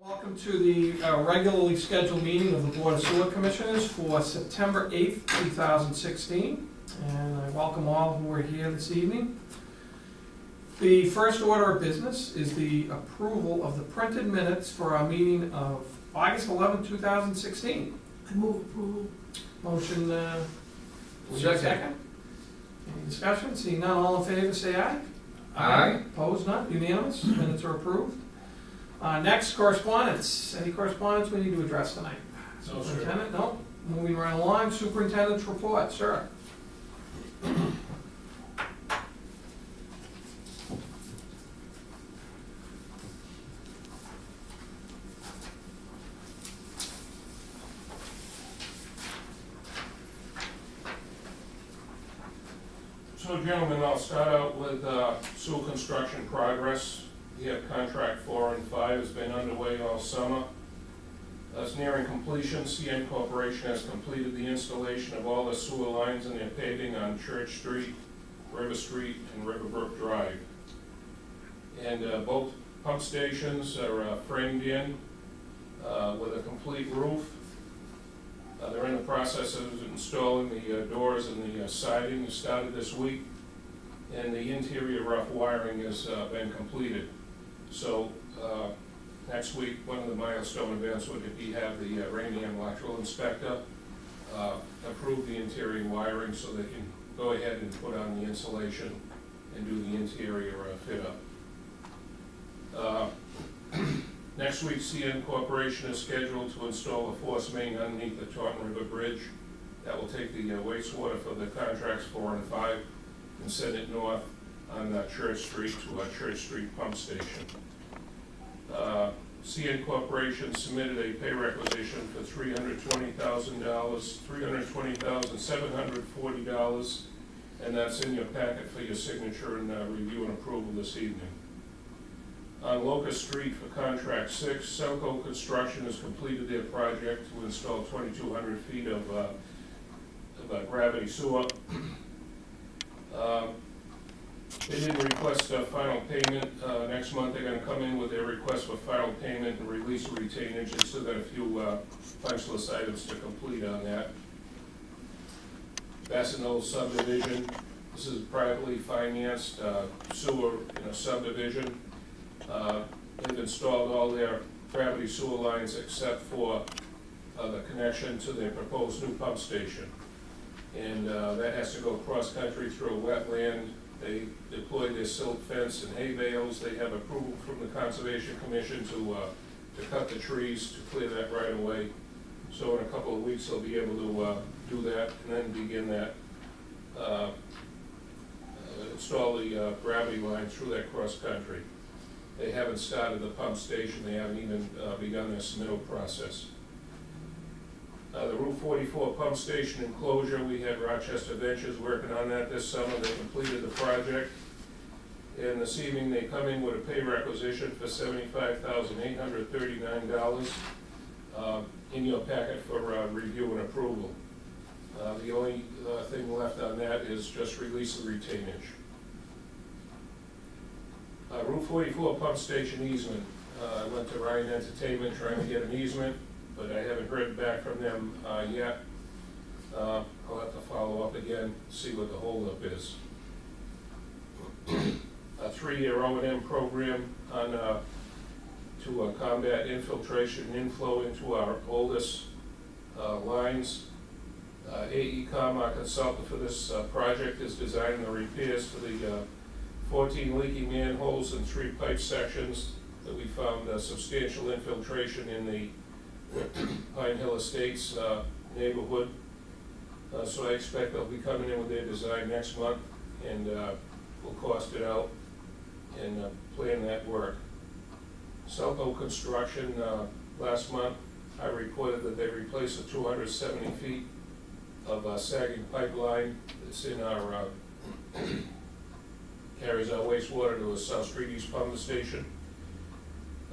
Welcome to the regularly scheduled meeting of the Board of Sewer Commissioners for September 8th, 2016. And I welcome all who are here this evening. The first order of business is the approval of the printed minutes for our meeting of August 11th, 2016. I move approval. Motion, Second. Any discussion? Seeing none, all in favor, say aye. Aye. Opposed, none, unanimous, minutes are approved. Next, correspondence. Any correspondence we need to address tonight? No, sir. Superintendent? No. Moving right along, superintendent's report, sir. So, gentlemen, I'll start out with sewer construction progress. We have contract 4 and 5 has been underway all summer. It's nearing completion. CN Corporation has completed the installation of all the sewer lines and their paving on Church Street, River Street, and Riverbrook Drive. And both pump stations are framed in with a complete roof. They're in the process of installing the doors and the siding. Started this week, and the interior rough wiring has been completed. So next week, one of the milestone events would be have the Raynham electrical inspector approve the interior wiring so they can go ahead and put on the insulation and do the interior fit up. Next week, CN Corporation is scheduled to install a force main underneath the Taunton River Bridge. That will take the wastewater for the contracts 4 and 5 and send it north on Church Street to our Church Street pump station. CN Corporation submitted a pay requisition for $320,740, and that's in your packet for your signature and review and approval this evening. On Locust Street for contract 6, Selco Construction has completed their project to install 2,200 feet of gravity sewer. They didn't request a final payment. Next month they're going to come in with their request for final payment and release retainage. They still got a few punch list items to complete on that. Bassinode subdivision. This is privately financed sewer in a subdivision. They've installed all their gravity sewer lines except for the connection to their proposed new pump station. And that has to go cross-country through a wetland. They deploy their silt fence and hay bales. They have approval from the Conservation Commission to cut the trees to clear that right away. So in a couple of weeks they'll be able to do that and then begin that, install the gravity line through that cross-country. They haven't started the pump station. They haven't even begun their submittal process. The Route 44 pump station enclosure, we had Rochester Ventures working on that this summer. They completed the project. And this evening they come in with a pay requisition for $75,839 in your packet for review and approval. The only thing left on that is just release the retainage. Route 44 pump station easement. I went to Ryan Entertainment trying to get an easement, but I haven't heard back from them yet. I'll have to follow up again, see what the holdup is. A 3-year O&M program on to combat infiltration and inflow into our oldest lines. AECom, our consultant for this project, is designing the repairs to the 14 leaky manholes and 3 pipe sections that we found substantial infiltration in the Pine Hill Estates neighborhood. So I expect they'll be coming in with their design next month, and we'll cost it out and plan that work. Selco Construction, last month I reported that they replaced the 270 feet of sagging pipeline that's in our carries our wastewater to the South Street East Pump Station.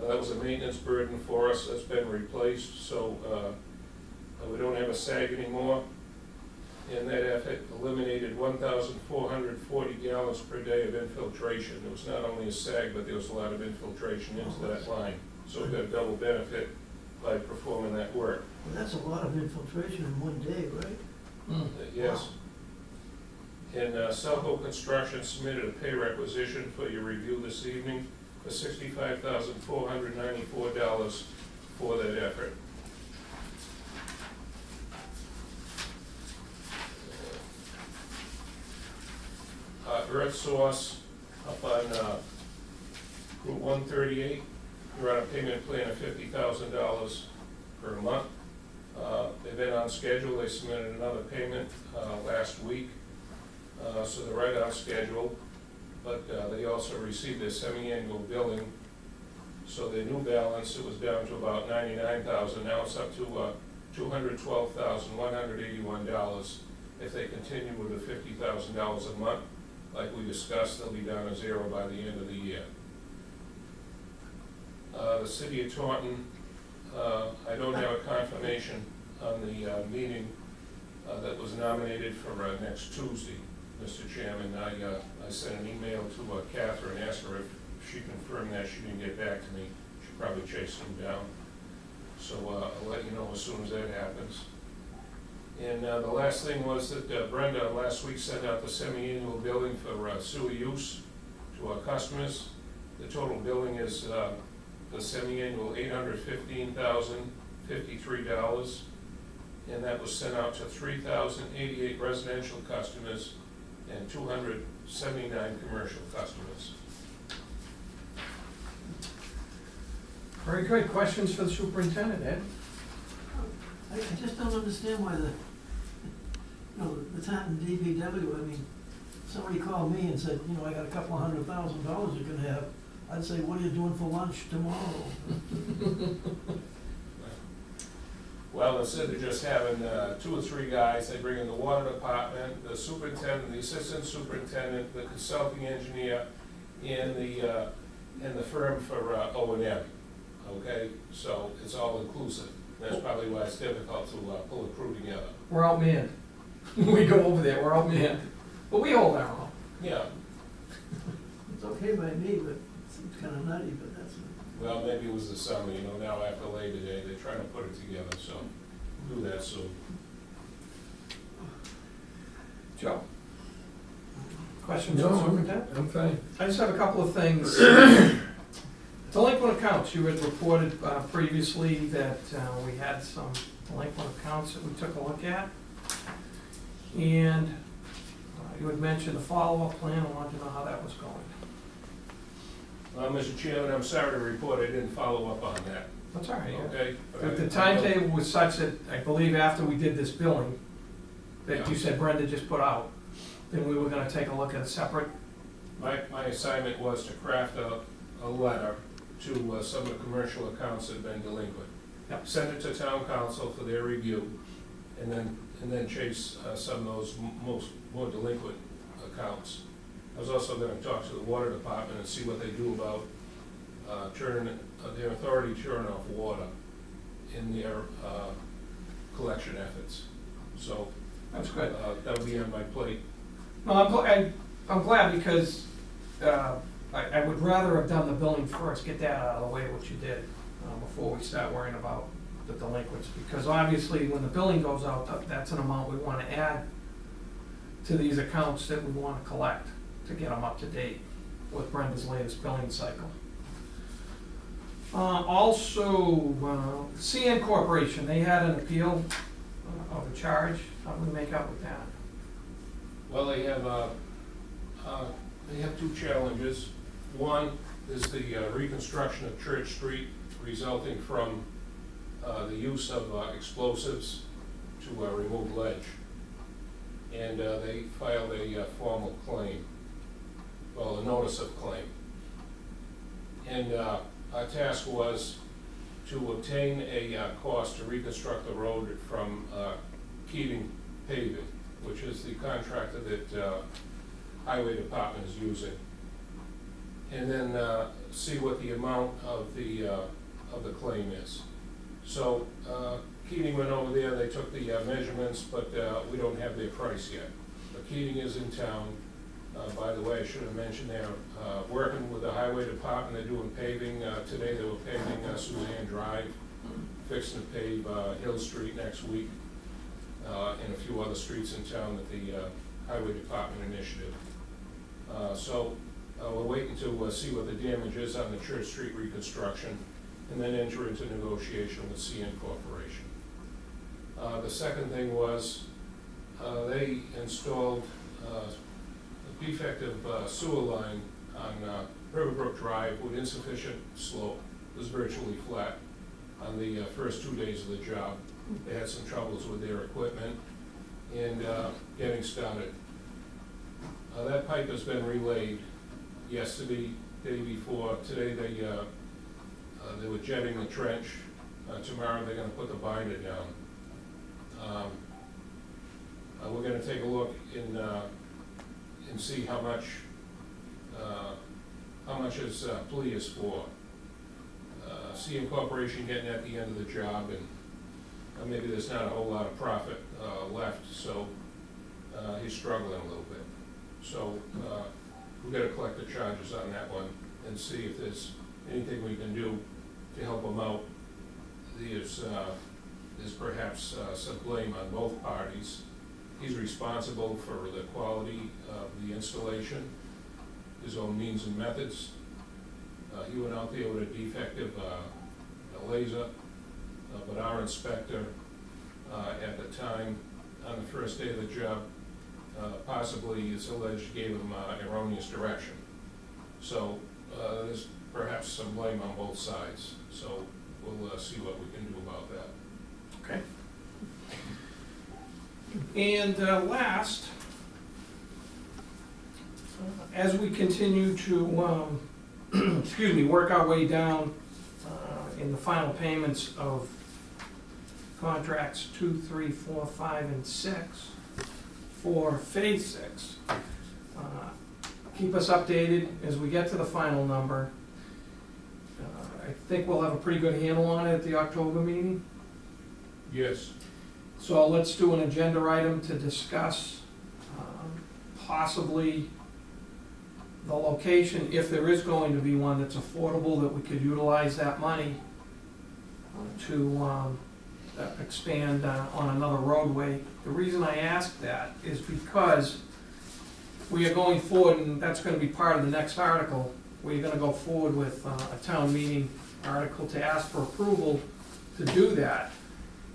That was a maintenance burden for us. That's been replaced, so we don't have a sag anymore. and that effort eliminated 1,440 gallons per day of infiltration. It was not only a sag, but there was a lot of infiltration into that line. So we got a double benefit by performing that work. Well, that's a lot of infiltration in one day, right? Yes. And Selco Construction submitted a pay requisition for your review this evening for $65,494 for that effort. Earth Source up on Route 138, we're on a payment plan of $50,000 per month. They've been on schedule. They submitted another payment last week, so they're right on schedule. But they also received their semi-annual billing, so their new balance, it was down to about $99,000. Now it's up to $212,181. If they continue with the $50,000 a month, like we discussed, they'll be down to zero by the end of the year. The City of Taunton, I don't have a confirmation on the meeting that was nominated for next Tuesday, Mr. Chairman. I sent an email to Catherine, asked her if she confirmed that. She didn't get back to me. She probably chased him down. So I'll let you know as soon as that happens. And the last thing was that Brenda last week sent out the semi-annual billing for sewer use to our customers. The total billing is the semi-annual $815,053, and that was sent out to 3,088 residential customers and 279 commercial customers. Very good. Questions for the superintendent, Ed? I just don't understand why the Taunton DPW, I mean, somebody called me and said, I got a couple of $100,000 you can have. I'd say, what are you doing for lunch tomorrow? Well, instead of just having 2 or 3 guys, they bring in the water department, the superintendent, the assistant superintendent, the consulting engineer, and the firm for O&M. Okay, so it's all inclusive. That's probably why it's difficult to pull a crew together. We're outmanned. We go over there, we're outmanned. But we hold our own. Yeah. It's okay by me, but it seems kind of nutty, but that's it. Well, maybe it was the summer, now after Labor Day, they're trying to put it together, so do that soon. Joe? Questions No, for the superintendent? I'm fine. I just have a couple of things. Delinquent accounts, you had reported previously that we had some delinquent accounts that we took a look at. And you had mentioned the follow-up plan. I wanted to know how that was going. Mr. Chairman, I'm sorry to report I didn't follow up on that. That's all right. Okay. But the timetable was such that I believe after we did this billing, that you said Brenda just put out, then we were gonna take a look at a separate. My assignment was to craft a letter to some of the commercial accounts that have been delinquent. Yep. Send it to town council for their review, and then chase some of those more delinquent accounts. I was also going to talk to the water department and see what they do about their authority to turn off water in their collection efforts. So That's good. that'll be on my plate. No, I'm glad because I would rather have done the billing first, get that out of the way, which you did, before we start worrying about the delinquents. Because obviously, when the billing goes out, that's an amount we want to add to these accounts that we want to collect to get them up to date with Brenda's latest billing cycle. Also, CN Corporation, they had an appeal of a charge. How do we make out with that? Well, they have 2 challenges. One is the reconstruction of Church Street resulting from the use of explosives to remove ledge. And they filed a formal claim, well, a notice of claim. And our task was to obtain a cost to reconstruct the road from Keating Paving, which is the contractor that Highway Department is using, and then see what the amount of the claim is. So Keating went over there, they took the measurements, but we don't have their price yet. But Keating is in town. By the way, I should have mentioned they're working with the highway department. They're doing paving. Today they were paving Suzanne Drive, fixing to pave Hill Street next week, and a few other streets in town with the highway department initiative. So we're waiting to see what the damage is on the Church Street reconstruction, and then enter into negotiation with CN Corporation. The second thing was they installed a defective sewer line on Riverbrook Drive with insufficient slope. It was virtually flat on the first 2 days of the job. They had some troubles with their equipment and getting started. That pipe has been relayed yesterday, day before. Today they were jetting the trench. Tomorrow they're going to put the binder down. We're going to take a look and see how much his plea is for. CN Corporation getting at the end of the job, and maybe there's not a whole lot of profit left, so he's struggling a little bit. So we've got to collect the charges on that one and see if there's anything we can do to help him out. There's perhaps some blame on both parties. He's responsible for the quality of the installation, his own means and methods. He went out there with a defective laser, but our inspector at the time, on the first day of the job, possibly, it's alleged, gave him erroneous direction. So there's perhaps some blame on both sides. So we'll see what we can do about that. Okay. And last, as we continue to, excuse me, work our way down in the final payments of contracts 2, 3, 4, 5, and 6 for Phase 6, keep us updated as we get to the final number. I think we'll have a pretty good handle on it at the October meeting. Yes. So let's do an agenda item to discuss possibly the location, if there is going to be one that's affordable, that we could utilize that money to expand on another roadway. The reason I ask that is because we are going forward, and that's going to be part of the next article. We're going to go forward with a town meeting article to ask for approval to do that.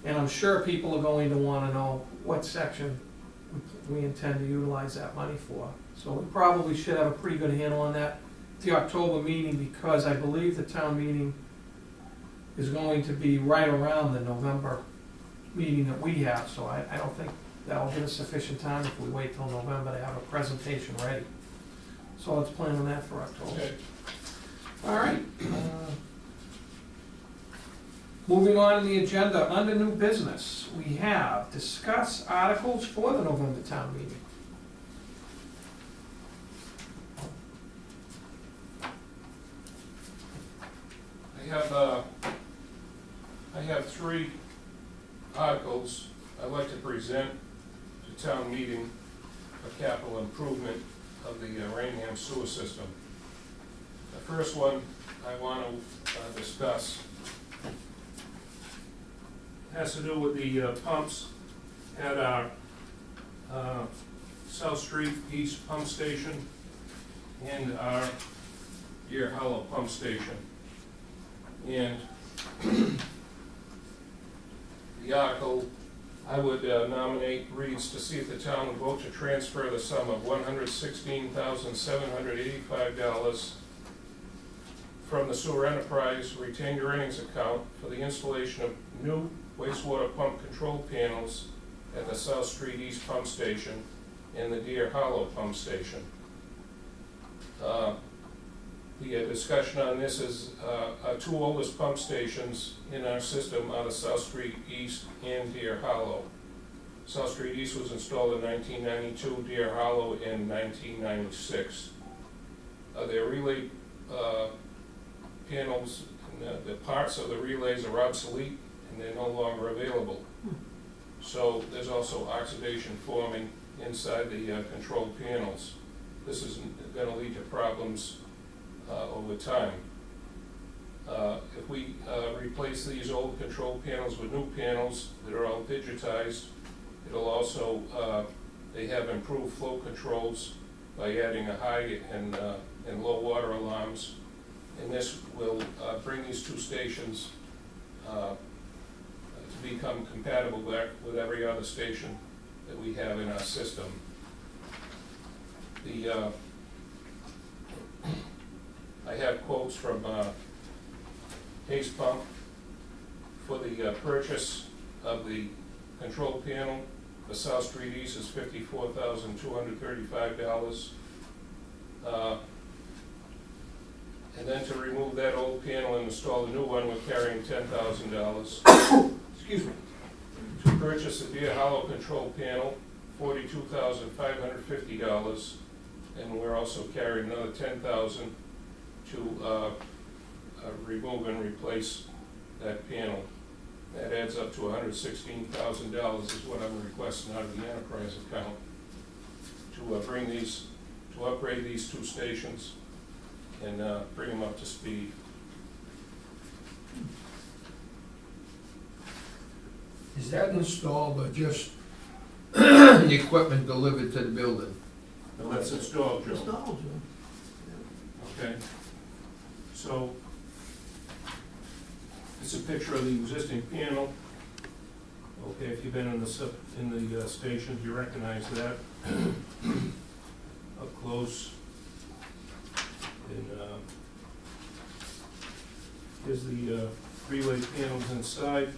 And I'm sure people are going to want to know what section we intend to utilize that money for. So we probably should have a pretty good handle on that at the October meeting, because I believe the town meeting is going to be right around the November meeting that we have. So I don't think that'll give us sufficient time if we wait till November to have a presentation ready. So let's plan on that for October. Okay. All right. Moving on in the agenda, under new business, we have discuss articles for the November town meeting. I have 3 articles I'd like to present to town meeting for capital improvement of the Raynham sewer system. The first one I want to discuss has to do with the pumps at our South Street East pump station and our Deer Hollow pump station. And the article I would nominate reads to see if the town would vote to transfer the sum of $116,785 from the sewer enterprise retained earnings account for the installation of new wastewater pump control panels at the South Street East pump station and the Deer Hollow pump station. The discussion on this is our 2 oldest pump stations in our system are the South Street East and Deer Hollow. South Street East was installed in 1992, Deer Hollow in 1996. Their relay panels, the parts of the relays are obsolete and they're no longer available. So there's also oxidation forming inside the control panels. This is going to lead to problems over time. If we replace these old control panels with new panels that are all digitized, it'll also, they have improved flow controls by adding a high and low water alarms. And this will bring these two stations to become compatible with every other station that we have in our system. I have quotes from Ace Pump for the purchase of the control panel for South Street East is $54,235. And then to remove that old panel and install a new one, we're carrying $10,000. Excuse me. To purchase a Deer Hollow control panel, $42,550, and we're also carrying another $10,000 to remove and replace that panel. That adds up to $116,000 is what I'm requesting out of the enterprise account to upgrade these two stations and bring them up to speed. Is that installed or just the equipment delivered to the building? And that's installed, Joe. Installed, Joe. Okay. So, it's a picture of the existing panel. Okay, if you've been in the stations, you recognize that. Up close. And here's the relay panels inside.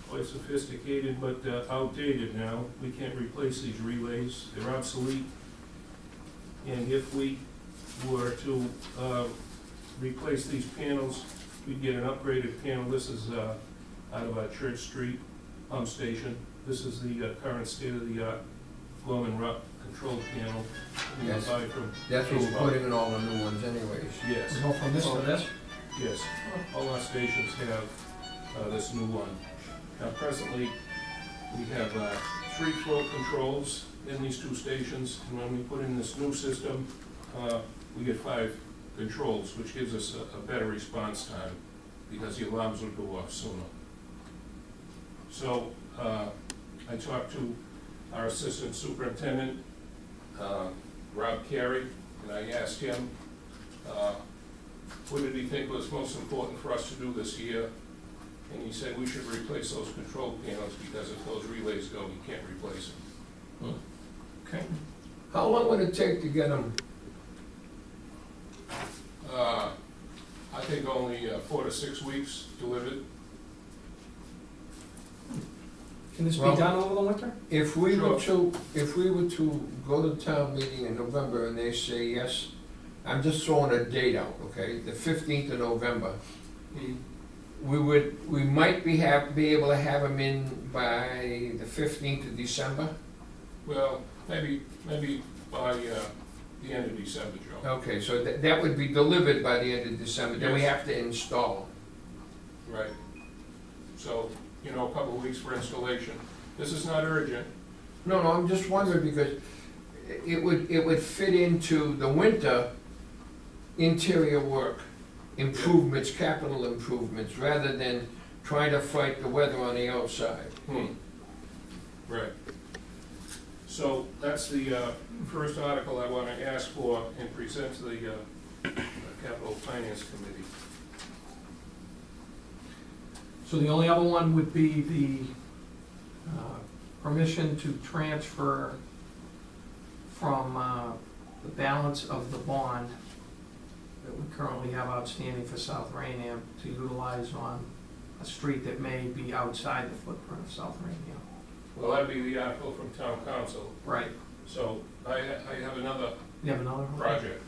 Quite sophisticated, but outdated now. We can't replace these relays. They're obsolete. And if we were to replace these panels, we'd get an upgraded panel. This is out of our Church Street pump station. This is the current state-of-the-art flow and rock control panel. Yes. Buy from That's what Ace we're Pump. putting in all the new ones anyways. Yes. We go from this to this? Yes, all our stations have this new one. Now presently, we have 3 flow controls in these two stations, and when we put in this new system, we get 5 controls, which gives us a better response time, because the alarms will go off sooner. So, I talked to our assistant superintendent, Rob Carey, and I asked him, what did he think was most important for us to do this year? And he said we should replace those control panels, because if those relays go, we can't replace them. Okay. How long would it take to get them? I think only 4 to 6 weeks delivered. Can this be Well- done over the winter? If we were to go to the town meeting in November and they say yes, I'm just throwing a date out, okay, the 15th of November, we might be able to have them in by the 15th of December? Well, maybe by the end of December, Joe. Okay, so that would be delivered by the end of December, then we Yes. have to install. Right. So, a couple of weeks for installation. This is not urgent. No, I'm just wondering because it would fit into the winter interior work, improvements, capital improvements, rather than trying to fight the weather on the outside. Right. So that's the first article I want to ask for and present to the Capital Finance Committee. So the only other one would be the permission to transfer from the balance of the bond that we currently have outstanding for South Raynham to utilize on a street that may be outside the footprint of South Raynham. Well, that'd be the article from Town Council. Right. So I have another You have another one? project,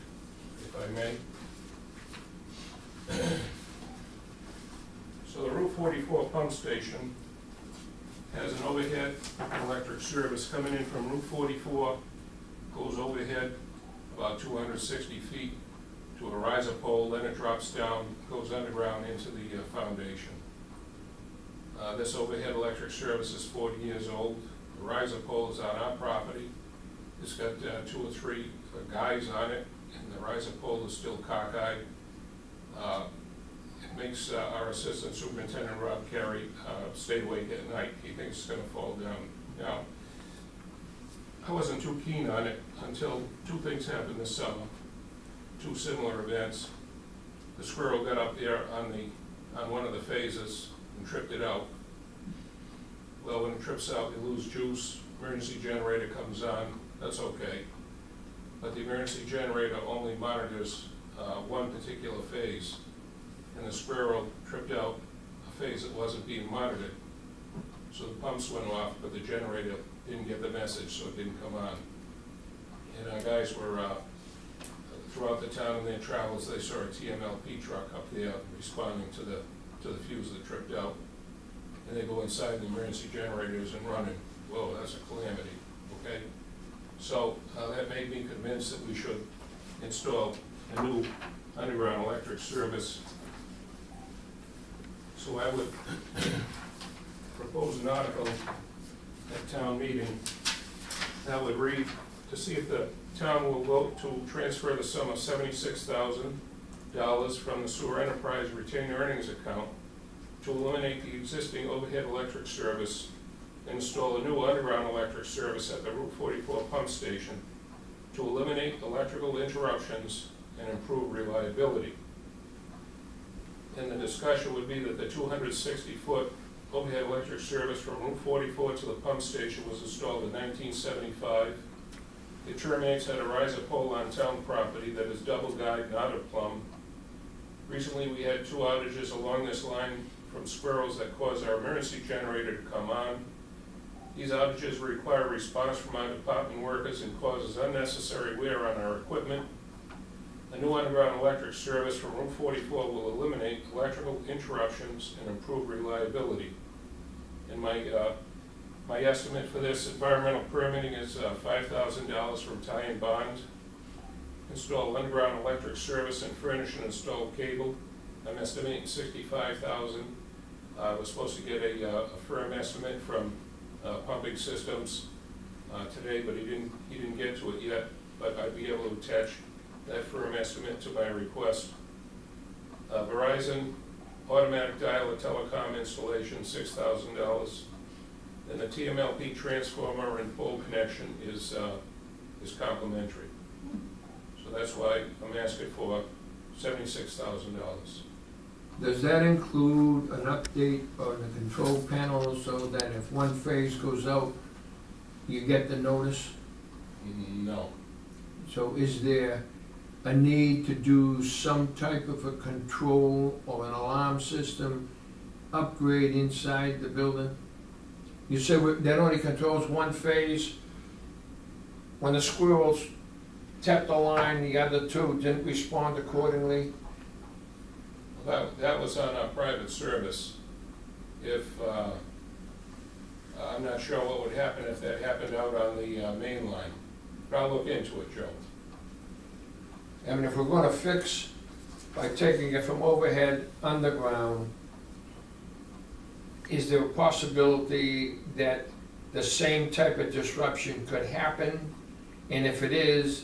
if I may. So the Route 44 pump station has an overhead electric service coming in from Route 44, goes overhead about 260 feet to to a riser pole, then it drops down, goes underground into the foundation. This overhead electric service is 40 years old. The riser pole is on our property. It's got 2 or 3 guys on it, and the riser pole is still cockeyed. It makes our Assistant Superintendent, Rob Carey, stay awake at night. He thinks it's gonna fall down. Now, I wasn't too keen on it until 2 things happened this summer, 2 similar events. The squirrel got up there on one of the phases and tripped it out. Well, when it trips out, you lose juice, emergency generator comes on, that's okay. But the emergency generator only monitors one particular phase, and the squirrel tripped out a phase that wasn't being monitored. So the pumps went off, but the generator didn't get the message, so it didn't come on. And our guys were, throughout the town in their travels, they saw a TMLP truck up there responding to the fuse that tripped out. And they go inside the emergency generators and running. Whoa, that's a calamity, okay? So that made me convinced that we should install a new underground electric service. So I would propose an article at town meeting that would read, to see if the town will vote to transfer the sum of $76,000 from the sewer enterprise retained earnings account to eliminate the existing overhead electric service and install a new underground electric service at the Route 44 pump station to eliminate electrical interruptions and improve reliability. And the discussion would be that the 260-foot overhead electric service from Route 44 to the pump station was installed in 1975. It terminates at a riser pole on town property that is double guyed, not a plumb. Recently, we had 2 outages along this line from squirrels that caused our emergency generator to come on. These outages require response from our department workers and causes unnecessary wear on our equipment. A new underground electric service from Route 44 will eliminate electrical interruptions and improve reliability. And my estimate for this environmental permitting is $5,000 from Tie and Bond. Install underground electric service and furnish and install cable. I'm estimating $65,000. We're supposed to get a firm estimate from Pumping Systems today, but he didn't get to it yet. But I'd be able to attach that firm estimate to my request. Verizon automatic dialer telecom installation, $6,000. And the TMLP transformer and pole connection is complimentary. So that's why I'm asking for $76,000. Does that include an update on the control panel so that if one phase goes out, you get the notice? No. So is there a need to do some type of a control or an alarm system upgrade inside the building? You said that only controls one phase. When the squirrels tapped the line, the other 2 didn't respond accordingly? That was on a private service. If I'm not sure what would happen if that happened out on the main line. But I'll look into it, Joe. I mean, if we're gonna fix by taking it from overhead underground, is there a possibility that the same type of disruption could happen? And if it is,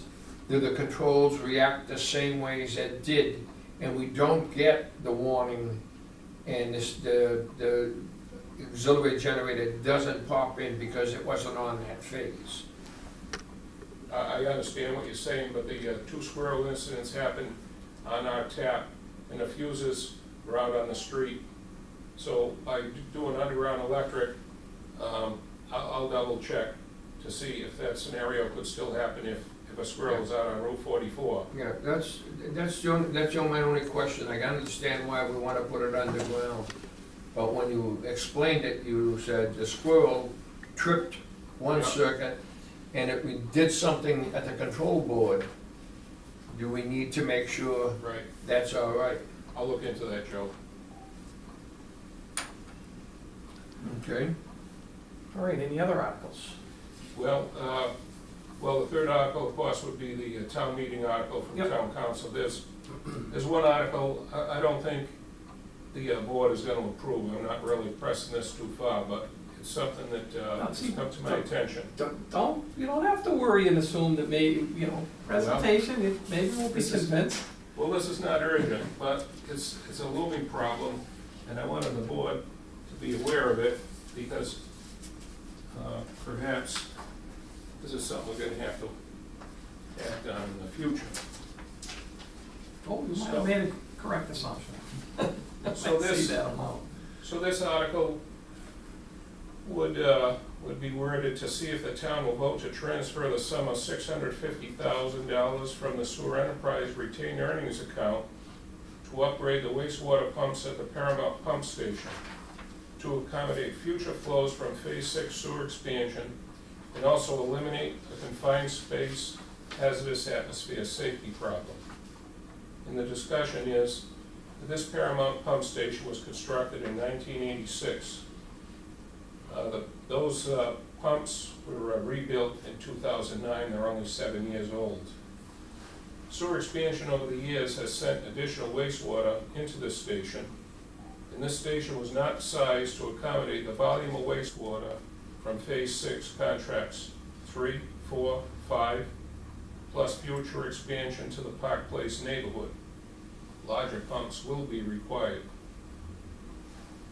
do the controls react the same way as it did? And we don't get the warning and the auxiliary generator doesn't pop in because it wasn't on that phase? I understand what you're saying, but the 2 squirrel incidents happened on our tap, and the fuses were out on the street. So by doing underground electric, I'll double check to see if that scenario could still happen if a squirrel is out on Route 44. Yeah, that's my only question. I can understand why we want to put it underground. But when you explained it, you said the squirrel tripped one circuit, and if we did something at the control board, do we need to make sure Right. that's all right? I'll look into that, Joe. Okay. All right, any other articles? Well, the 3rd article, of course, would be the town meeting article from Yep. town council. There's There's one article, I don't think the board is gonna approve. I'm not really pressing this too far, but it's something that has come to my attention. You don't have to worry and assume that maybe, presentation, maybe we'll be This is- convinced. Well, this is not urgent, but it's a looming problem, and I wanted the board to be aware of it, because perhaps this is something we're gonna have to act on in the future. Oh, you might have made a correct assumption. So I see this, that amount. so this article would be worded to see if the town will vote to transfer the sum of $650,000 from the sewer enterprise retained earnings account to upgrade the wastewater pumps at the Paramount Pump Station to accommodate future flows from Phase 6 sewer expansion, and also eliminate a confined space hazardous atmosphere safety problem. And the discussion is that this Paramount Pump Station was constructed in 1986. Those pumps were rebuilt in 2009, they're only 7 years old. Sewer expansion over the years has sent additional wastewater into this station, and this station was not sized to accommodate the volume of wastewater from Phase 6 contracts 3, 4, 5, plus future expansion to the Park Place neighborhood. Larger pumps will be required.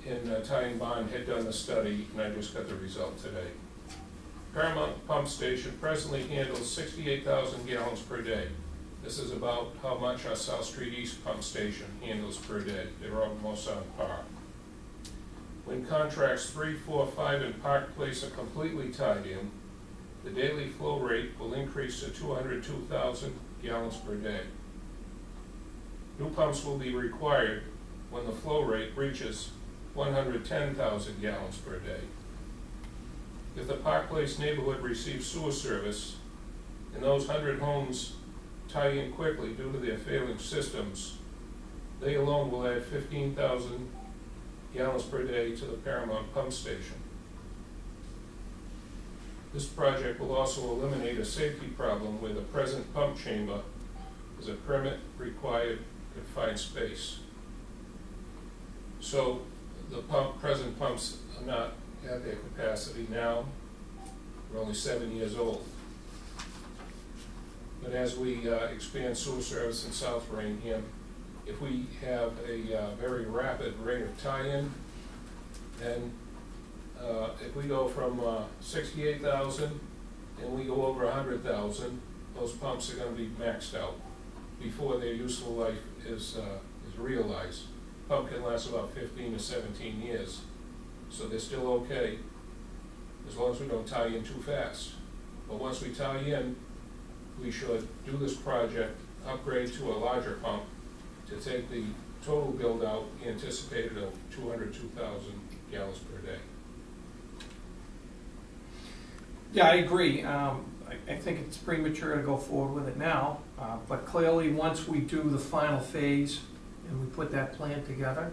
And Ty and Bond had done the study, and I just got the result today. Paramount Pump Station presently handles 68,000 gallons per day. This is about how much our South Street East Pump Station handles per day. They're almost on par. When contracts 3, 4, 5, and Park Place are completely tied in, the daily flow rate will increase to 202,000 gallons per day. New pumps will be required when the flow rate reaches 110,000 gallons per day. If the Park Place neighborhood receives sewer service, and those 100 homes tie in quickly due to their failing systems, they alone will add 15,000 gallons per day to the Paramount Pump Station. This project will also eliminate a safety problem where the present pump chamber is a permit-required confined space. So the present pumps are not at their capacity now. They're only 7 years old. But as we expand sewer service in South Raynham, if we have a very rapid rate of tie-in, then if we go from 68,000 and we go over 100,000, those pumps are going to be maxed out before their useful life is realized. Pump can last about 15 to 17 years, so they're still okay as long as we don't tie in too fast. But once we tie in, we should do this project, upgrade to a larger pump to take the total build out anticipated of 202,000 gallons per day. Yeah, I agree. I think it's premature to go forward with it now, but clearly, once we do the final phase and we put that plan together,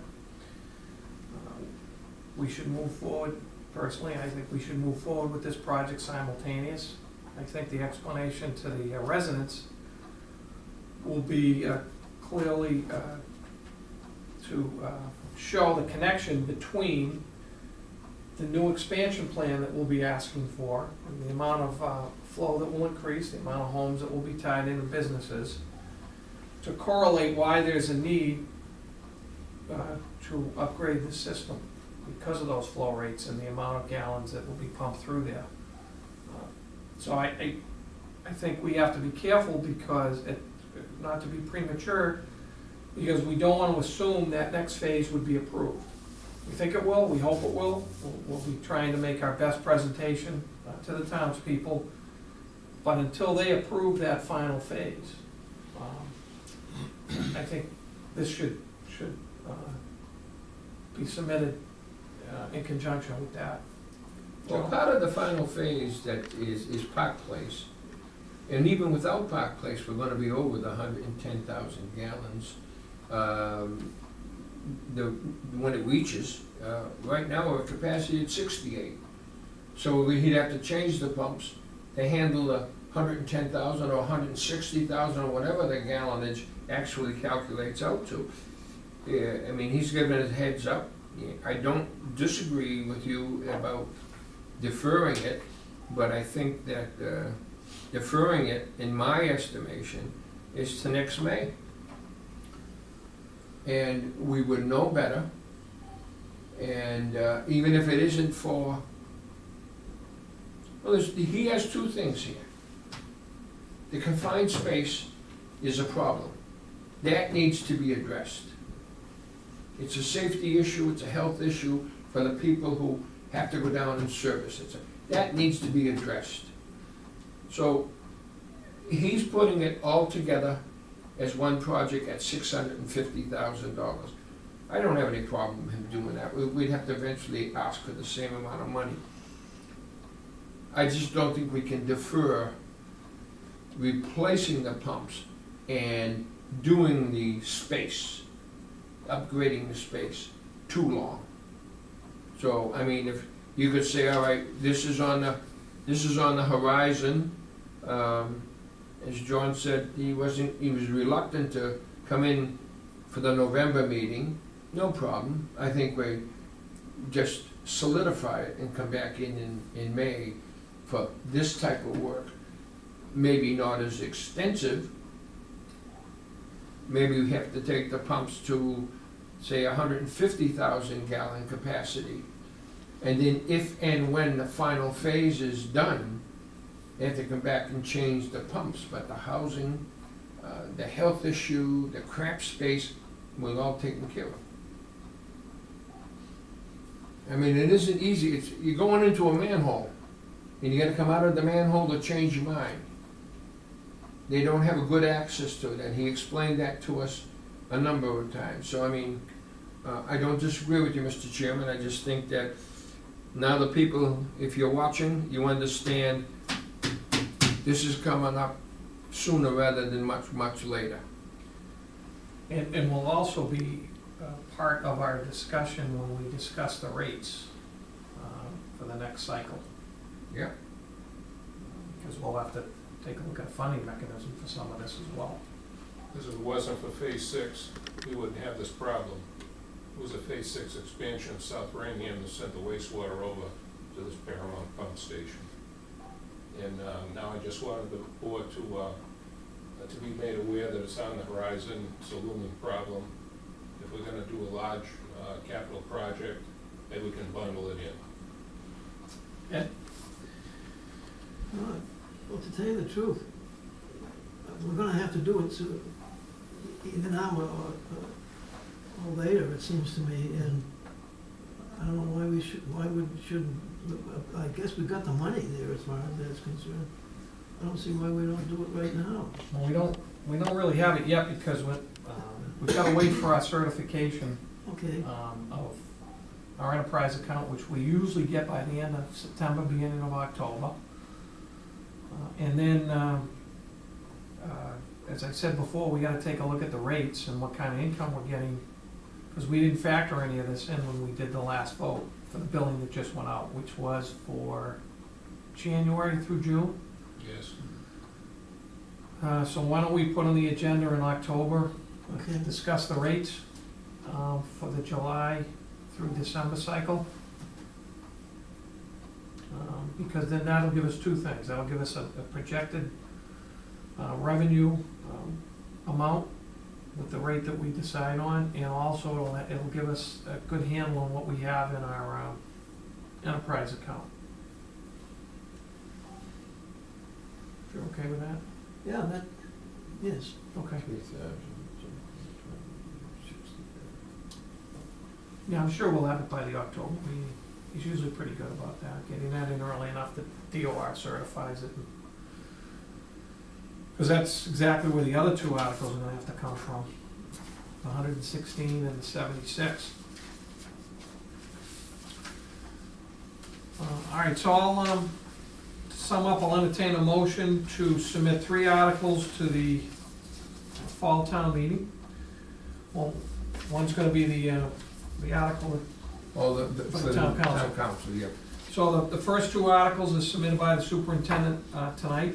we should move forward. Personally, I think we should move forward with this project simultaneous. I think the explanation to the residents will be clearly to show the connection between the new expansion plan that we'll be asking for, and the amount of flow that will increase, the amount of homes that will be tied into businesses, to correlate why there's a need to upgrade the system because of those flow rates and the amount of gallons that will be pumped through there. So I think we have to be careful because not to be premature, because we don't want to assume that next phase would be approved. We think it will, we hope it will. We'll be trying to make our best presentation to the townspeople, but until they approve that final phase, I think this should be submitted in conjunction with that. So part of the final phase that is Park Place, and even without Park Place, we're gonna be over the 110,000 gallons. When it reaches, right now we're at capacity at 68. So he'd have to change the pumps to handle the 110,000 or 160,000 or whatever the gallonage actually calculates out to. I mean, he's given us heads up. I don't disagree with you about deferring it, but I think that deferring it, in my estimation, is to next May. And we would know better, and even if it isn't for, well, he has two things here. The confined space is a problem. That needs to be addressed. It's a safety issue, it's a health issue for the people who have to go down and service it. That needs to be addressed. So he's putting it all together as one project at $650,000. I don't have any problem with him doing that. We'd have to eventually ask for the same amount of money. I just don't think we can defer replacing the pumps and doing the space, upgrading the space, too long. So, I mean, if you could say, all right, this is on the horizon. As John said, he was reluctant to come in for the November meeting. No problem. I think we just solidify it and come back in May for this type of work. Maybe not as extensive. Maybe we have to take the pumps to, say, 150,000 gallon capacity. And then if and when the final phase is done, they have to come back and change the pumps. But the housing, the health issue, the cramped space, was all taken care of. I mean, it isn't easy. You're going into a manhole, and you got to come out of the manhole to change your mind. They don't have a good access to it, and he explained that to us a number of times. So, I mean, I don't disagree with you, Mr. Chairman. I just think that now the people, if you're watching, you understand this is coming up sooner rather than much, much later. And will also be part of our discussion when we discuss the rates for the next cycle. Yeah. Because we'll have to take a look at a funding mechanism for some of this as well. Because if it wasn't for Phase 6, we wouldn't have this problem. It was a Phase 6 expansion of South Raynham that sent the wastewater over to this Paramount pump station. And now I just wanted the board to be made aware that it's on the horizon, it's a looming problem. If we're gonna do a large capital project, maybe we can bundle it in. Ed? Well, to tell you the truth, we're gonna have to do it either now or later, it seems to me, and I don't know why we shouldn't, I guess we've got the money there as far as that's concerned. I don't see why we don't do it right now. Well, we don't really have it yet because we've got to wait for our certification Okay. of our enterprise account, which we usually get by the end of September, beginning of October. And then, as I said before, we gotta take a look at the rates and what kind of income we're getting, because we didn't factor any of this in when we did the last vote for the billing that just went out, which was for January through June. Yes. So why don't we put on the agenda in October, Okay. discuss the rates for the July through December cycle? Because then that'll give us two things. That'll give us a projected revenue amount with the rate that we decide on, and also it'll give us a good handle on what we have in our enterprise account. If you're okay with that? Yeah, yes. Okay. Yeah, I'm sure we'll have it by the October meeting. He's usually pretty good about that, getting that in early enough that DOR certifies it. Because that's exactly where the other two articles are gonna have to come from, the 116 and the 76. All right, so I'll, to sum up, I'll entertain a motion to submit 3 articles to the fall town meeting. Well, one's gonna be the article. Oh, For the town council. Town council, yeah. So the first 2 articles are submitted by the superintendent tonight.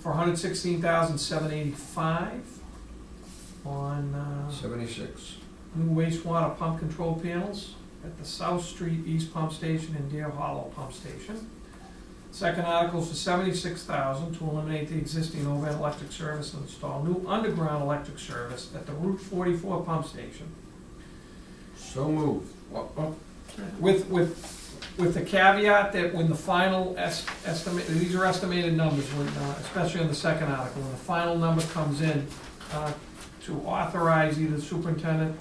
for $116,785 on, 76. new wastewater pump control panels at the South Street East Pump Station and Deer Hollow Pump Station. Second article is for $76,000 to eliminate the existing overhead electric service and install new underground electric service at the Route 44 pump station. So moved. With the caveat that when the final estimate, these are estimated numbers, when, especially on the second article, when the final number comes in, to authorize either the superintendent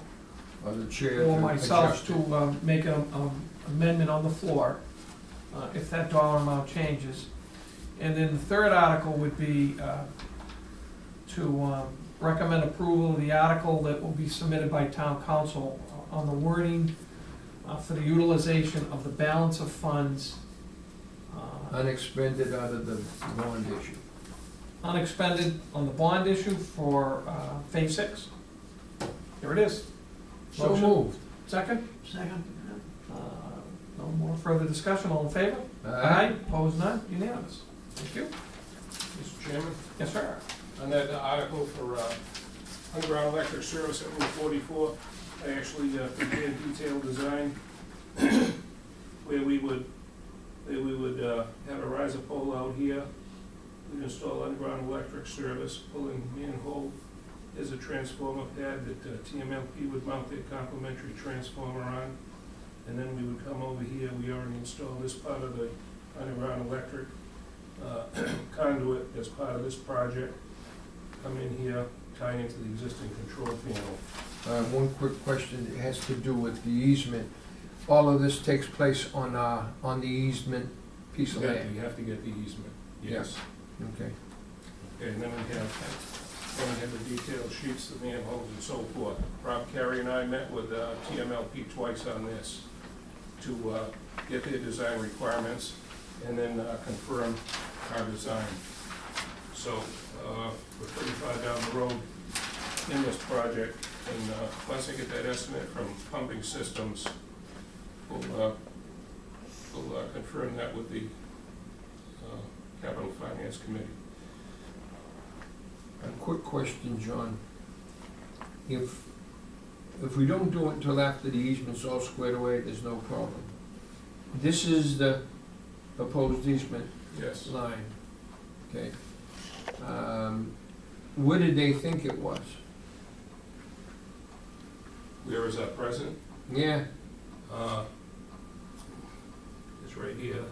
Or the chair. or to myself adjust it. to make an amendment on the floor, if that dollar amount changes. And then the third article would be to recommend approval of the article that will be submitted by town council on the wording for the utilization of the balance of funds Unexpended out of the bond issue. unexpended on the bond issue for phase 6. Here it is. So Motion. moved. Second? Second, No more further discussion, all in favor? Opposed, none, unanimous. Thank you. Mr. Chairman, Yes, sir. on that article for underground electric service at Route 44, I actually prepared detailed design where we would have a riser pole out here. We'd install underground electric service, pulling manhole. There's a transformer pad that TMLP would mount their complementary transformer on. And then we would come over here, we already installed this part of the underground electric conduit as part of this project. Come in here, tie into the existing control panel. One quick question, it has to do with the easement. All of this takes place on the easement piece of land? You have to get the easement, yes. Okay. Okay, and then we have the detailed sheets, the manholes and so forth. Rob Carey and I met with TMLP twice on this to get their design requirements and then confirm our design. So we're pretty far down the road in this project, and once I get that estimate from Pumping Systems, we'll confirm that with the Capital Finance Committee. A quick question, John. If we don't do it until after the easement's all squared away, there's no problem. This is the proposed easement Yes. line, okay? What did they think it was? Where is that present? Yeah, It's right here.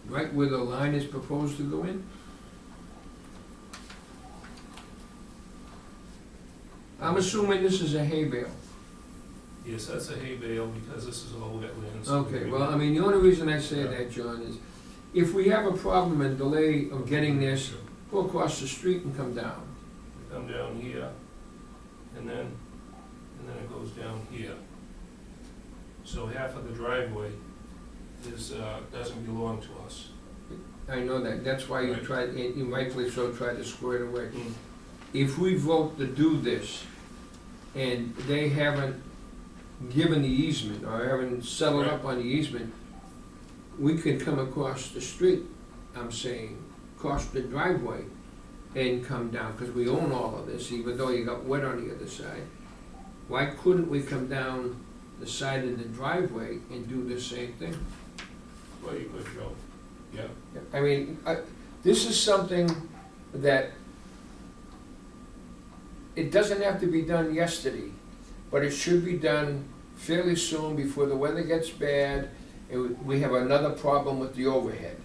right where the line is proposed to go in? I'm assuming this is a hay bale. Yes, that's a hay bale because this is all wetlands. Okay, well, I mean, the only reason I say that, John, is if we have a problem and delay of getting this, go across the street and come down. Come down here, and then it goes down here. So half of the driveway doesn't belong to us. I know that, that's why you Right. tried, and you rightfully so tried to square it away. Mm. If we vote to do this, and they haven't given the easement, or haven't settled up on the easement, we could come across the street, I'm saying, across the driveway, and come down, because we own all of this, even though you got wet on the other side. Why couldn't we come down the side of the driveway and do the same thing? Well, you could, Joe. Yeah. I mean, this is something that, it doesn't have to be done yesterday, but it should be done fairly soon before the weather gets bad, and we have another problem with the overhead,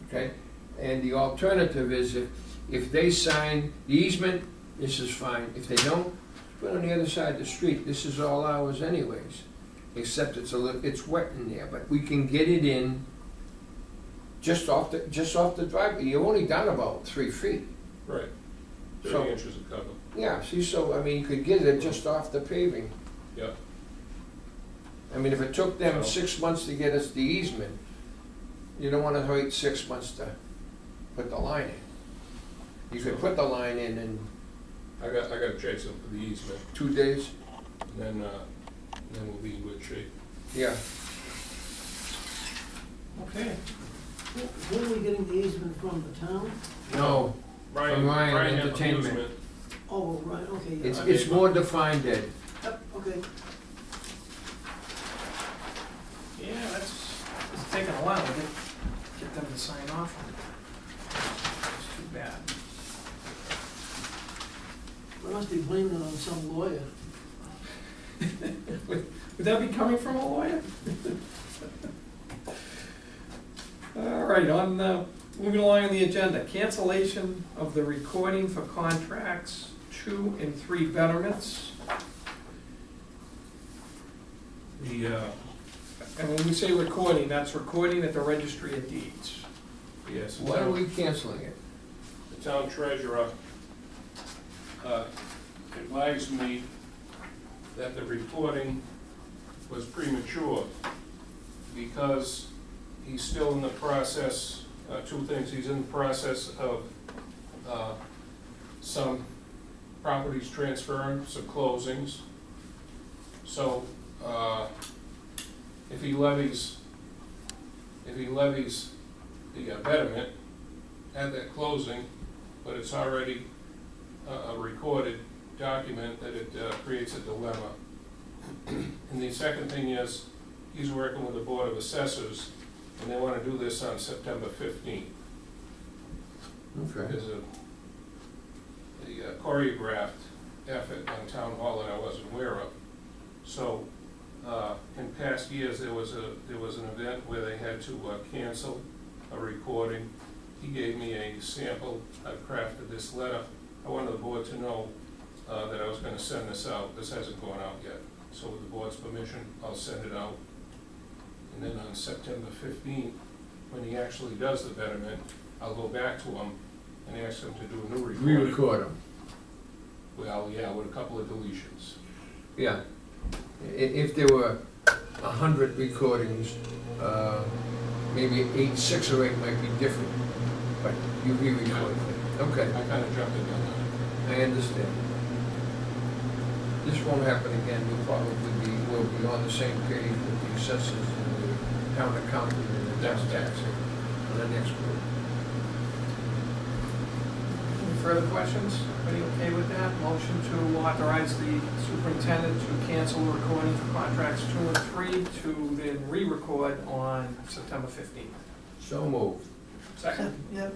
okay? And the alternative is if they sign the easement, this is fine. If they don't, put it on the other side of the street. This is all ours anyways, except it's wet in there, but we can get it in just off the driveway. You're only down about 3 feet. Right. 30 So- inches of cover. Yeah, see, so, I mean, you could get it just off the paving. Yeah. I mean, if it took them So- 6 months to get us the easement, you don't wanna wait 6 months to put the line in. You could put the line in I got to chase them for the easement, 2 days, and then we'll be in good shape. yeah. Okay. Who are we getting the easement from, the town? No, Ryan, Ryan Ryan had Entertainment. amusement. Oh, right, okay, yeah. it's more defined, Ed. Yep, okay. Yeah, it's taking a while to get them to sign off on it. It's too bad. We must be blaming it on some lawyer. Would that be coming from a lawyer? All right, moving along on the agenda, cancellation of the recording for contracts 2 and 3 betterments. And when we say recording, that's recording at the registry of deeds. Yes, Why are we canceling it? the town treasurer advised me that the reporting was premature because he's still in the process, two things, he's in the process of some properties transferring, some closings. So, if he levies the betterment at that closing, but it's already a recorded document, that it creates a dilemma. And the second thing is, he's working with the Board of Assessors, and they want to do this on September 15th. Okay. There's a choreographed effort on Town Hall that I wasn't aware of. So, in past years, there was an event where they had to cancel a recording. He gave me a sample. I've crafted this letter. I wanted the board to know that I was gonna send this out. This hasn't gone out yet. So with the board's permission, I'll send it out. And then on September 15th, when he actually does the betterment, I'll go back to him and ask him to do a new recording. Re-record them. Well, yeah, with a couple of deletions. Yeah. If there were 100 recordings, maybe 6 or 8 might be different, but you re-record it. Okay, I kind of jumped the gun on it. I understand. This won't happen again. We'll be on the same page with the assessors and the town accountant and the town taxer on the next group. Any further questions? Everybody okay with that? Motion to authorize the superintendent to cancel the recording for contracts 2 and 3 to then re-record on September 15th. So moved. Second? Yep,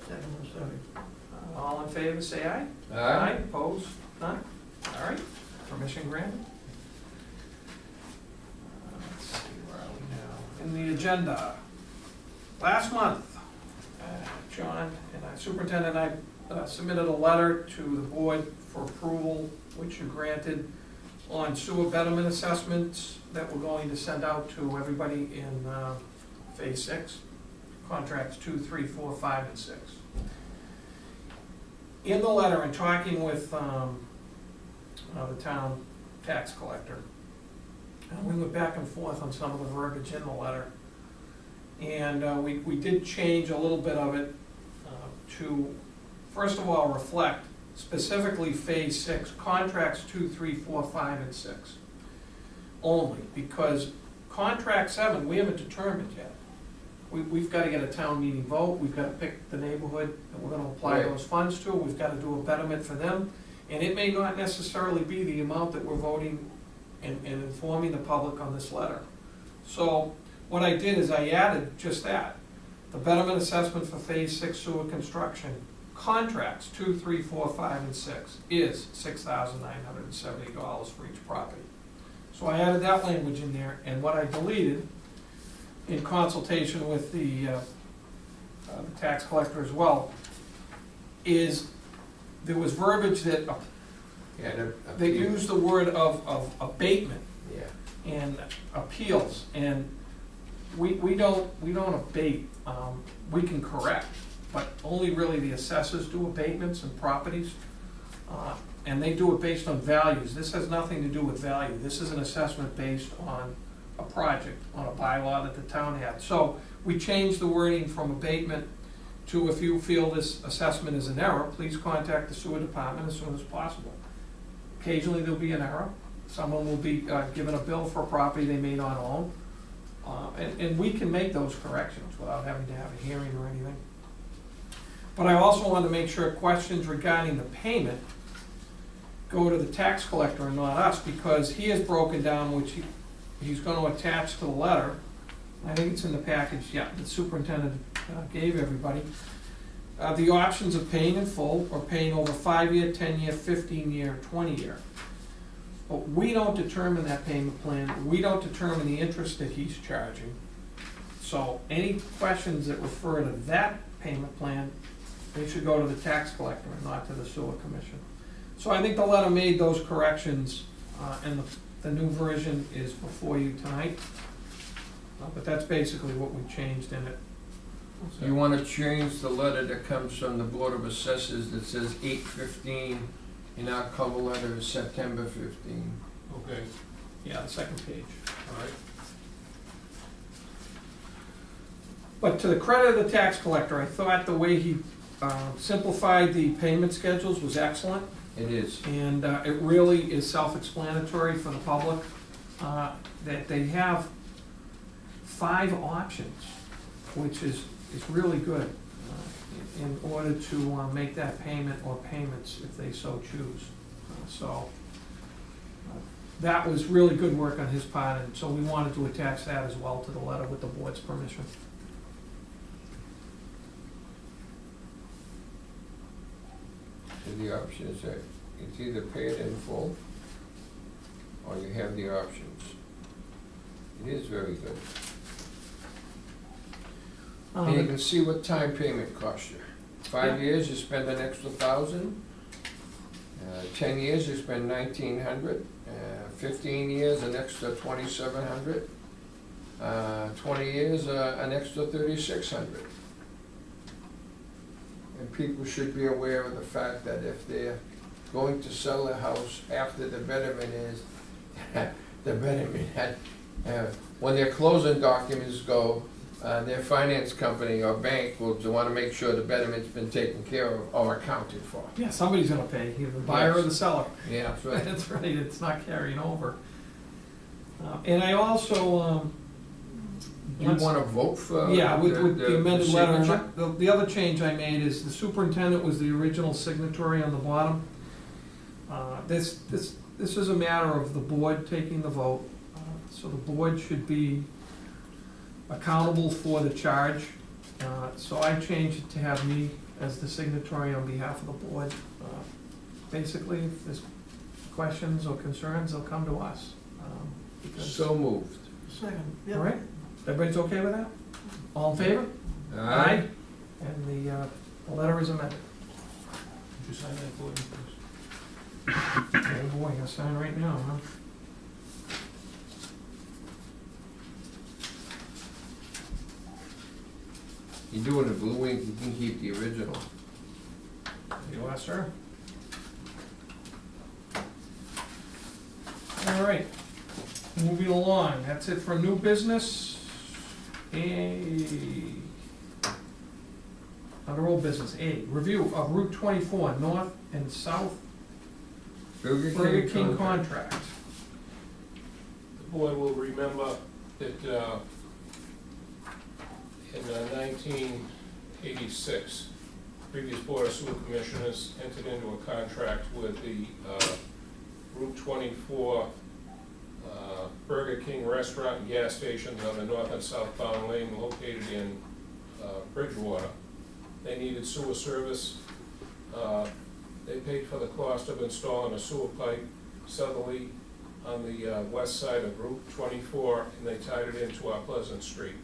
second, I'm sorry. All in favor, say aye. Aye. Opposed? None? All right, permission granted. Let's see, where are we now? In the agenda, last month, John and I, Superintendent and I submitted a letter to the board for approval, which you granted, on sewer betterment assessments that we're going to send out to everybody in Phase 6, contracts 2, 3, 4, 5, and 6. In the letter, and talking with the town tax collector, we went back and forth on some of the verbiage in the letter. And we did change a little bit of it to, first of all, reflect specifically Phase 6, contracts 2, 3, 4, 5, and 6 only, because contract 7, we haven't determined yet. We've got to get a town meeting vote, we've got to pick the neighborhood that we're going to apply Right. those funds to, we've got to do a betterment for them, and it may not necessarily be the amount that we're voting and informing the public on this letter. So what I did is I added just that. The betterment assessment for Phase 6 sewer construction, contracts 2, 3, 4, 5, and 6 is $6,970 for each property. So I added that language in there, and what I deleted, in consultation with the tax collector as well, is there was verbiage that they used the word of abatement Yeah. and appeals, and we don't abate. We can correct, but only really the assessors do abatements and properties, and they do it based on values. This has nothing to do with value. This is an assessment based on a project, on a bylaw that the town had. So we changed the wording from abatement to, if you feel this assessment is an error, please contact the sewer department as soon as possible. Occasionally there'll be an error. Someone will be given a bill for a property they may not own. And we can make those corrections without having to have a hearing or anything. But I also want to make sure questions regarding the payment go to the tax collector and not us, because he has broken down, which he's going to attach to the letter. I think it's in the package, yeah, the superintendent gave everybody. The options of paying in full or paying over 5-year, 10-year, 15-year, 20-year. But we don't determine that payment plan. We don't determine the interest that he's charging. So any questions that refer to that payment plan, they should go to the tax collector and not to the sewer commission. So I think the letter made those corrections, and the new version is before you tonight. But that's basically what we changed in it. You wanna change the letter that comes from the Board of Assessors that says 8/15, and our cover letter is September 15. Okay, Yeah, the second page. all right. But to the credit of the tax collector, I thought the way he simplified the payment schedules was excellent. It is. And it really is self-explanatory for the public, that they have 5 options, which is really good in order to make that payment or payments if they so choose. So that was really good work on his part, and so we wanted to attach that as well to the letter with the board's permission. So the option is that it's either pay it in full, or you have the options. It is very good. And you can see what time payment costs you. 5 years, you spend an extra 1,000. 10 years, you spend 1,900. 15 years, an extra 2,700. 20 years, an extra 3,600. And people should be aware of the fact that if they're going to sell their house after the betterment is, the betterment had, when their closing documents go, their finance company or bank will want to make sure the betterment's been taken care of or accounted for. Yeah, somebody's gonna pay, either the buyer or the seller. Yeah, that's right. That's right, it's not carrying over. And I also, Do you want to vote for yeah, with the amended letter, signature? the other change I made is the superintendent was the original signatory on the bottom. This is a matter of the board taking the vote, so the board should be accountable for the charge. So I changed it to have me as the signatory on behalf of the board. Basically, if there's questions or concerns, they'll come to us. Because- So moved. Second, yeah. All right, everybody's okay with that? All in favor? Aye. And the letter is amended. Did you sign that for me, please? Oh boy, I'll sign right now, huh? You're doing a blue ink, you can keep the original. You are, sir. All right, moving along, that's it for new business. Under old business, A, review of Route 24 North and South Burger King contract. The board will remember that in 1986, previous Board of Sewer Commissioners entered into a contract with the Route 24 Burger King restaurant and gas stations on the north and southbound lane located in Bridgewater. They needed sewer service. They paid for the cost of installing a sewer pipe southerly on the west side of Route 24, and they tied it into our Pleasant Street.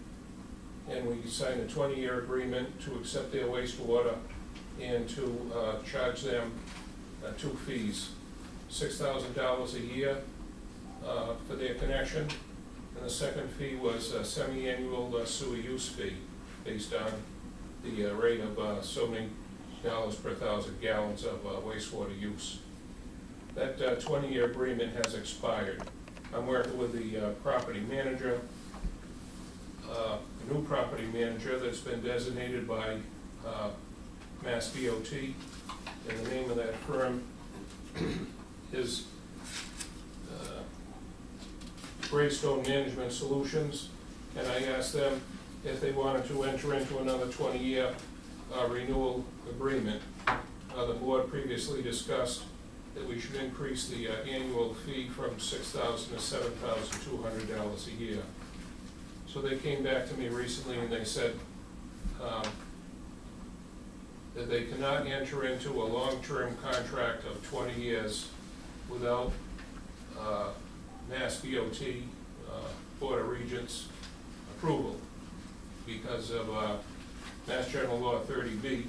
And we signed a 20-year agreement to accept their wastewater and to charge them 2 fees, $6,000 a year for their connection, and the second fee was a semi-annual sewer use fee based on the rate of so many dollars per 1,000 gallons of wastewater use. That 20-year agreement has expired. I'm working with the property manager, a new property manager that's been designated by Mass DOT, and the name of that firm is Greystone Management Solutions. and I asked them if they wanted to enter into another 20-year renewal agreement. The board previously discussed that we should increase the annual fee from $6,000 to $7,200 a year. So they came back to me recently and they said that they cannot enter into a long-term contract of 20 years without Mass DOT, Board of Regents approval because of Mass General Law 30B.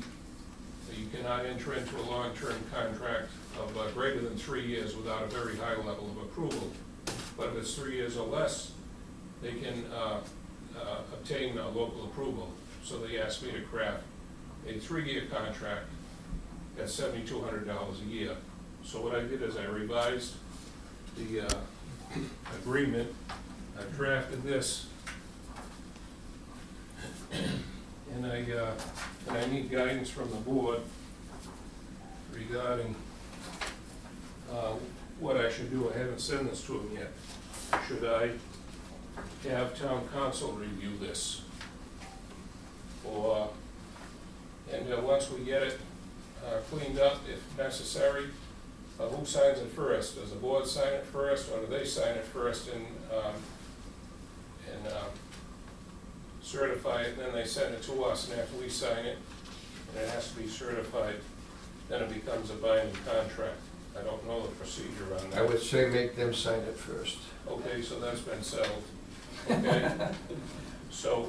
You cannot enter into a long-term contract of greater than 3 years without a very high level of approval. But if it's 3 years or less, they can obtain local approval. So they asked me to craft a 3-year contract at $7,200 a year. So what I did is I revised the agreement. I drafted this, and I need guidance from the board regarding what I should do. I haven't sent this to them yet. Should I have town council review this? Or, and once we get it cleaned up, if necessary, who signs it first? Does the board sign it first, or do they sign it first and certify it, and then they send it to us, and after we sign it, and it has to be certified, then it becomes a binding contract. I don't know the procedure on that. I would say make them sign it first. Okay, so that's been settled. Okay. So,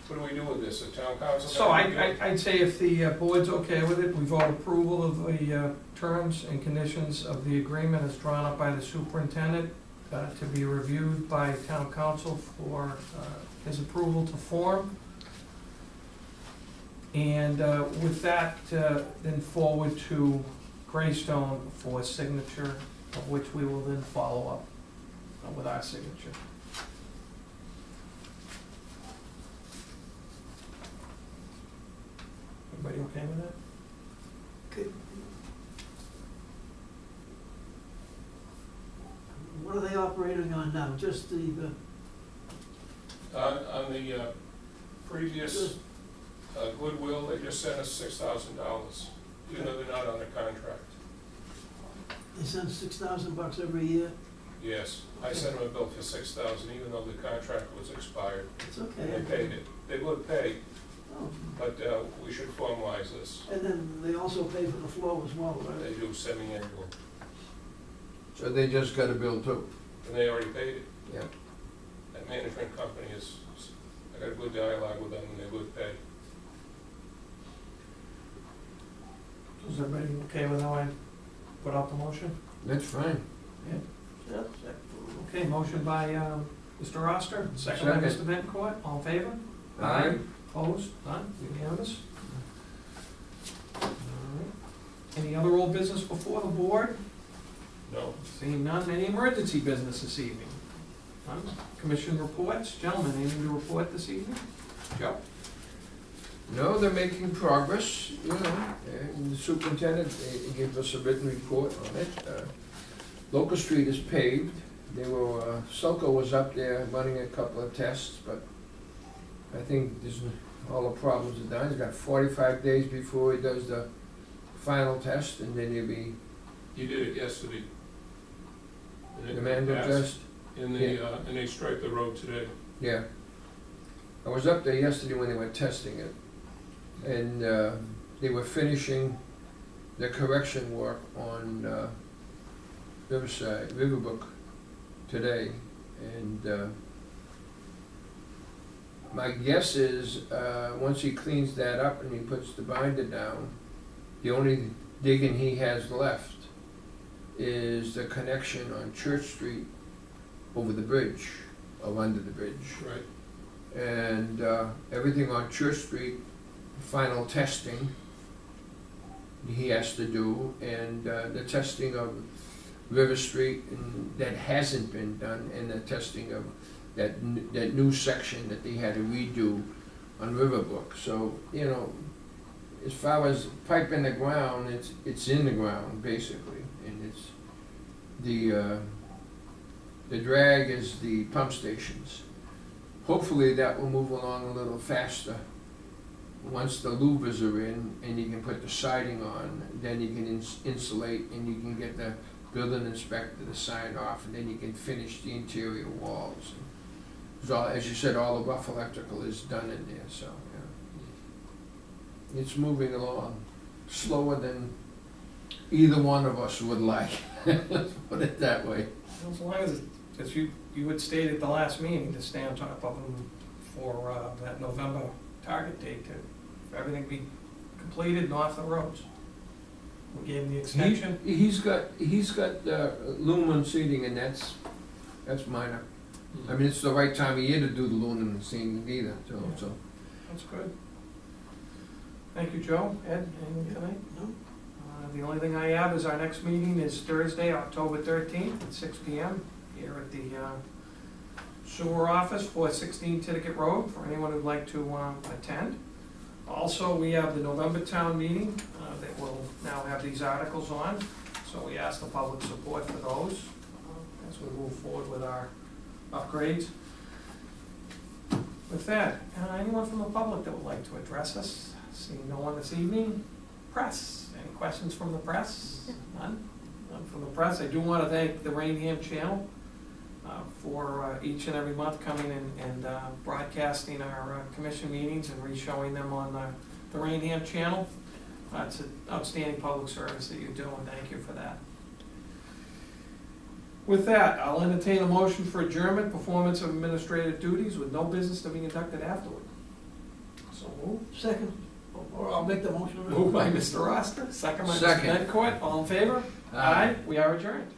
what do we do with this? The town council? So I'd say if the board's okay with it, we vote approval of the terms and conditions of the agreement as drawn up by the superintendent to be reviewed by town council for his approval to form. And with that, then forward to Greystone for signature, of which we will then follow up with our signature. Everybody okay with that? Okay. What are they operating on now? Just the, On the previous Goodwill, they just sent us $6,000, even though they're not under contract. they send $6,000 every year? Yes, I sent them a bill for $6,000, even though the contract was expired. It's And okay. they paid it. They would pay, Oh. but we should formalize this. And then they also pay for the flow as well, right? They do semi-annual, So they just got a bill too. and they already paid it. Yeah. That management company is, I got a good dialogue with them, and they would pay. Is everybody okay with how I put out the motion? That's fine. Yep. Okay, motion by Mr. Oster, second by Mr. Second. Valencourt, all in favor? Aye. Opposed? None? Unanimous? All right. Any other old business before the board? No? Seeing none, any emergency business this evening? None? Commission reports, gentlemen, anything to report this evening? Joe? No, they're making progress, you know, and the superintendent gave us a written report on it. Local Street is paved. They were, Sulco was up there running a couple of tests, but I think this, all the problems are done. He's got 45 days before he does the final test, and then he'll be You did it yesterday. And it the manual passed. test. And they striped the road today. Yeah. I was up there yesterday when they were testing it, and they were finishing the correction work on Riverside, Riverbrook today, and my guess is, once he cleans that up and he puts the binder down, the only digging he has left is the connection on Church Street over the bridge, or under the bridge. Right. And everything on Church Street, final testing he has to do, and the testing of River Street, and that hasn't been done, and the testing of that new section that they had to redo on Riverbrook. So, you know, as far as pipe in the ground, it's in the ground basically, and it's the drag is the pump stations, hopefully that will move along a little faster. Once the louvers are in and you can put the siding on, then you can insulate and you can get the building inspector to sign off, and then you can finish the interior walls. So, as you said, all the rough electrical is done in there, so, yeah. It's moving along, slower than either one of us would like, let's put it that way. As long as you had stated at the last meeting to stay on top of them for that November target date, to everything be completed and off the roads. We gave him the extension. He's got aluminum seating, and that's minor. I mean, it's the right time of year to do the aluminum seating either, so. That's good. Thank you, Joe. Ed, anything tonight? No? The only thing I have is our next meeting is Thursday, October 13th at 6 p.m. here at the sewer office, 416 Titicate Road, for anyone who'd like to attend. Also, we have the November town meeting that will now have these articles on, so we ask the public support for those as we move forward with our upgrades. With that, anyone from the public that would like to address us? Seeing no one this evening. Press, any questions from the press? None? None from the press. I do want to thank the Raynham Channel for each and every month coming in and broadcasting our commission meetings and re-showing them on the Raynham Channel. It's an outstanding public service that you do, and thank you for that. With that, I'll entertain a motion for adjournment, performance of administrative duties with no business to be conducted afterward. So move. Second, or I'll make the motion. Moved by Mr. Roster, second by Mr. Second. Bencourt, all in favor? Aye. We are adjourned.